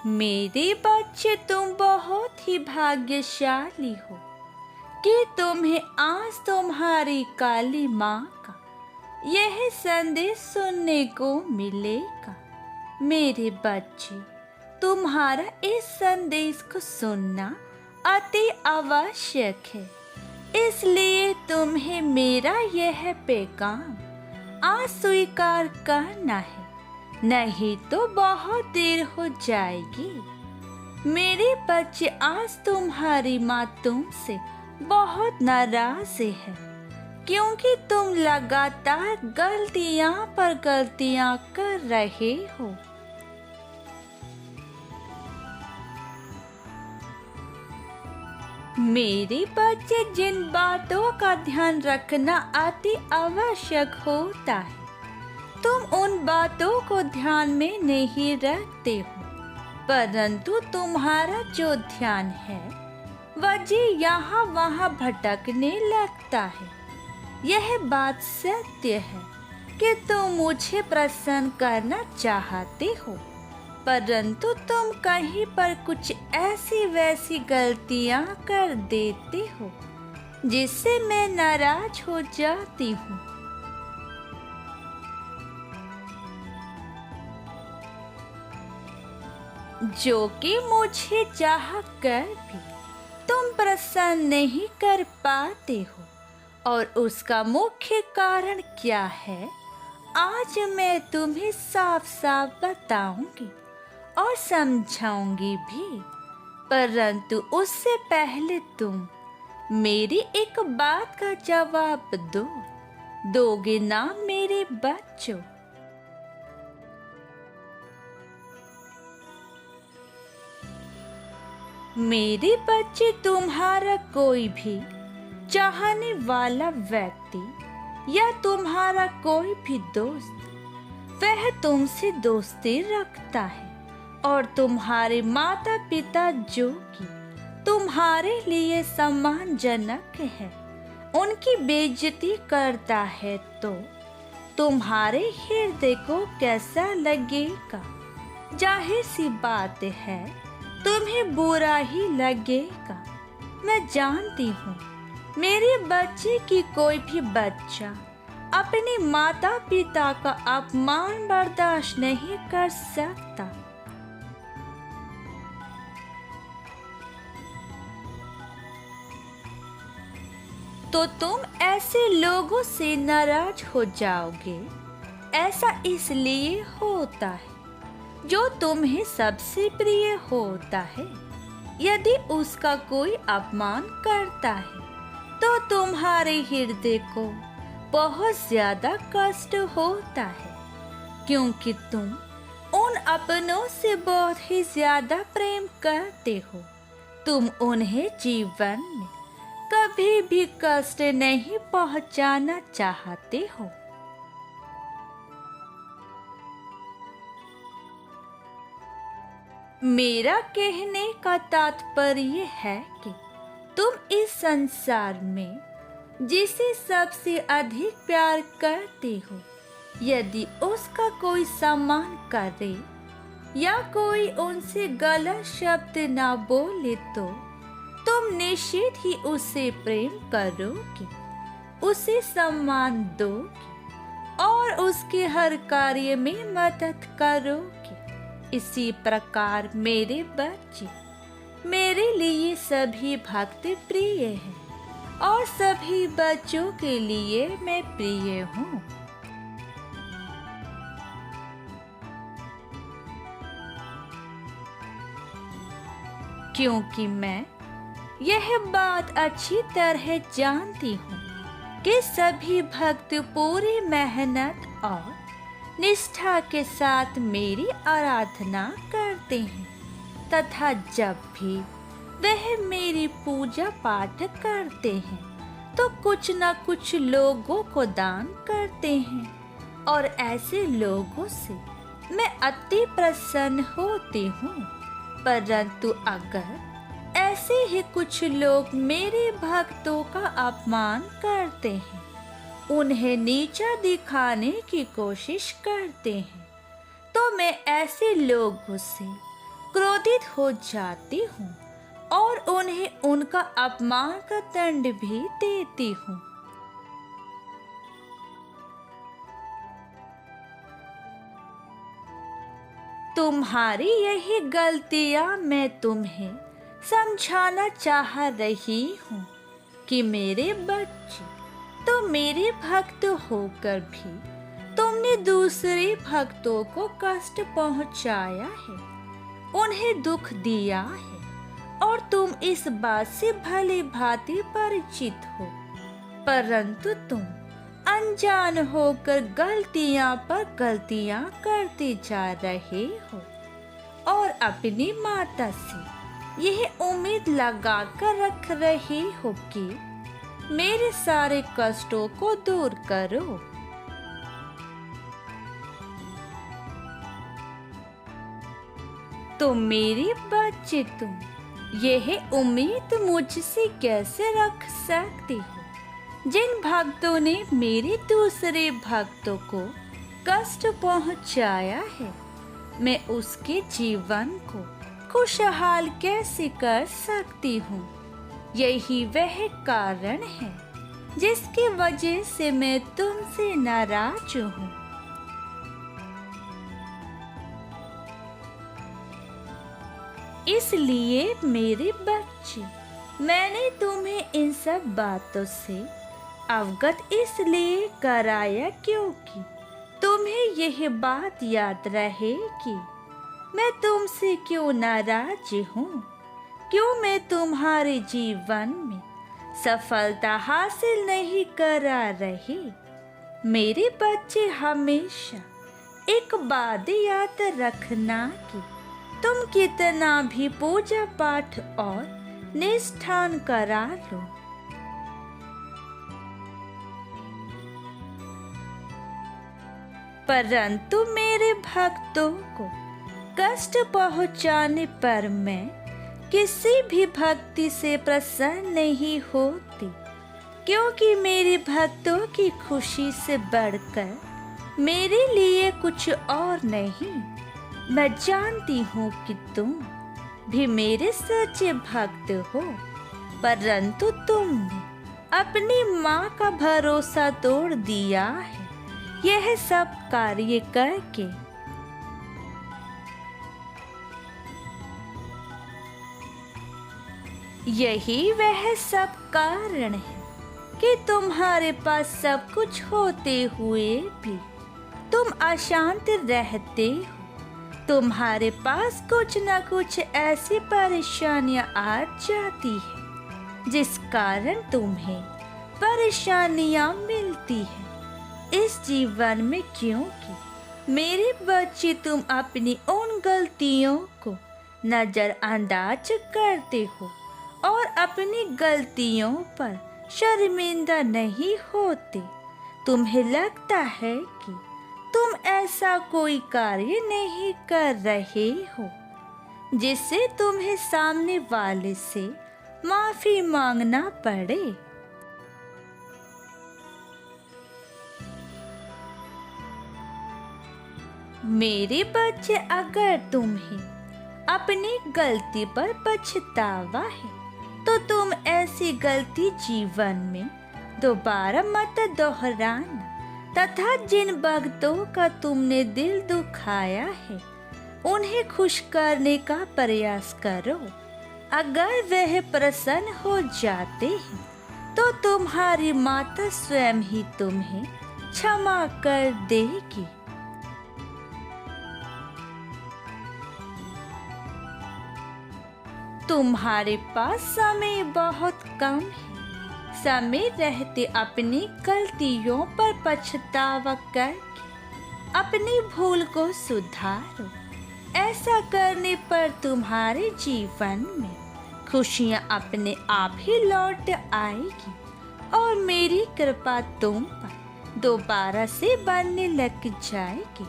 मेरे बच्चे, तुम बहुत ही भाग्यशाली हो कि तुम्हें आज तुम्हारी काली माँ का यह संदेश सुनने को मिलेगा। मेरे बच्चे, तुम्हारा इस संदेश को सुनना अति आवश्यक है, इसलिए तुम्हें मेरा यह पैगाम आज स्वीकार करना है, नहीं तो बहुत देर हो जाएगी। मेरे बच्चे, आज तुम्हारी माँ तुमसे बहुत नाराज है क्योंकि तुम लगातार गलतियां पर गलतियां कर रहे हो। मेरे बच्चे, जिन बातों का ध्यान रखना अति आवश्यक होता है, तुम उन बातों को ध्यान में नहीं रखते हो, परंतु तुम्हारा जो ध्यान है वह यहाँ वहाँ भटकने लगता है। यह बात सत्य है कि तुम मुझे प्रसन्न करना चाहते हो, परंतु तुम कहीं पर कुछ ऐसी वैसी गलतियां कर देते हो जिससे मैं नाराज हो जाती हूँ। जो कि मुझे चाह कर भी तुम प्रसन्न नहीं कर पाते हो, और उसका मुख्य कारण क्या है आज मैं तुम्हें साफ साफ बताऊंगी और समझाऊंगी भी, परंतु उससे पहले तुम मेरी एक बात का जवाब दोगे ना मेरे बच्चों? मेरे बच्चे, तुम्हारा कोई भी चाहने वाला व्यक्ति या तुम्हारा कोई भी दोस्त वह तुमसे दोस्ती रखता है, और तुम्हारे माता पिता जो कि तुम्हारे लिए सम्मानजनक है उनकी बेइज्जती करता है, तो तुम्हारे हृदय को कैसा लगेगा? जाहिर सी बात है, तुम्हें बुरा ही लगेगा। मैं जानती हूँ मेरे बच्चे की कोई भी बच्चा अपने माता पिता का अपमान बर्दाश्त नहीं कर सकता। तो तुम ऐसे लोगों से नाराज हो जाओगे। ऐसा इसलिए होता है जो तुम्हें सबसे प्रिय होता है, यदि उसका कोई अपमान करता है तो तुम्हारे हृदय को बहुत ज्यादा कष्ट होता है, क्योंकि तुम उन अपनों से बहुत ही ज्यादा प्रेम करते हो। तुम उन्हें जीवन में कभी भी कष्ट नहीं पहुंचाना चाहते हो। मेरा कहने का तात्पर्य है कि तुम इस संसार में जिसे सबसे अधिक प्यार करते हो, यदि उसका कोई सम्मान करे या कोई उनसे गलत शब्द ना बोले, तो तुम निश्चित ही उसे प्रेम करोगे, उसे सम्मान दोगे और उसके हर कार्य में मदद करोगे। इसी प्रकार मेरे बच्चे, मेरे लिए सभी भक्त प्रिय हैं और सभी बच्चों के लिए मैं प्रिय हूँ। क्योंकि मैं यह बात अच्छी तरह जानती हूँ कि सभी भक्त पूरी मेहनत और निष्ठा के साथ मेरी आराधना करते हैं, तथा जब भी वह मेरी पूजा पाठ करते हैं तो कुछ न कुछ लोगों को दान करते हैं, और ऐसे लोगों से मैं अति प्रसन्न होती हूँ। परंतु अगर ऐसे ही कुछ लोग मेरे भक्तों का अपमान करते हैं, उन्हें नीचा दिखाने की कोशिश करते हैं, तो मैं ऐसे लोगों से क्रोधित हो जाती हूँ और उन्हें उनका अपमान का दंड भी देती हूँ। तुम्हारी यही गलतियाँ मैं तुम्हें समझाना चाह रही हूँ कि मेरे बच्चे, तो मेरे भक्त होकर भी तुमने दूसरे भक्तों को कष्ट पहुँचाया है, उन्हें दुख दिया है और तुम इस बात से भली भांति परिचित हो, परंतु तुम अनजान होकर गलतियां पर गलतियां करते जा रहे हो और अपनी माता से यह उम्मीद लगा कर रख रहे हो कि मेरे सारे कष्टों को दूर करो। तो मेरे बच्चे, तुम यह उम्मीद मुझसे कैसे रख सकते हो? जिन भक्तों ने मेरे दूसरे भक्तों को कष्ट पहुंचाया है, मैं उसके जीवन को खुशहाल कैसे कर सकती हूँ? यही वह कारण है जिसकी वजह से मैं तुमसे नाराज हूँ। इसलिए मेरे बच्चे, मैंने तुम्हें इन सब बातों से अवगत इसलिए कराया क्योंकि तुम्हें यह बात याद रहे कि मैं तुमसे क्यों नाराज हूँ, क्यों मैं तुम्हारे जीवन में सफलता हासिल नहीं करा रही। मेरे बच्चे, हमेशा एक बात याद रखना कि तुम कितना भी पूजा पाठ और निष्ठान करा लो, परंतु मेरे भक्तों को कष्ट पहुंचाने पर मैं किसी भी भक्ति से प्रसन्न नहीं होती, क्योंकि मेरे भक्तों की खुशी से बढ़कर मेरे लिए कुछ और नहीं। मैं जानती हूँ कि तुम भी मेरे सच्चे भक्त हो, परंतु तुमने अपनी माँ का भरोसा तोड़ दिया है यह सब कार्य करके। यही वह सब कारण है कि तुम्हारे पास सब कुछ होते हुए भी तुम अशांत रहते हो। तुम्हारे पास कुछ न कुछ ऐसी परेशानियां आ जाती है जिस कारण तुम्हें परेशानियां मिलती है इस जीवन में, क्योंकि मेरे बच्चे, तुम अपनी उन गलतियों को नजरअंदाज करते हो और अपनी गलतियों पर शर्मिंदा नहीं होते। तुम्हें लगता है कि तुम ऐसा कोई कार्य नहीं कर रहे हो जिससे तुम्हें सामने वाले से माफी मांगना पड़े। मेरे बच्चे, अगर तुम्हें अपनी गलती पर पछतावा है तो तुम ऐसी गलती जीवन में दोबारा मत दोहराना तथा जिन भक्तों का तुमने दिल दुखाया है उन्हें खुश करने का प्रयास करो। अगर वह प्रसन्न हो जाते हैं तो तुम्हारी माता स्वयं ही तुम्हें क्षमा कर देगी। तुम्हारे पास समय बहुत कम है, समय रहते अपनी गलतियों पर पछतावा करके अपनी भूल को सुधारो। ऐसा करने पर तुम्हारे जीवन में खुशियां अपने आप ही लौट आएगी और मेरी कृपा तुम पर दोबारा से बनने लग जाएगी।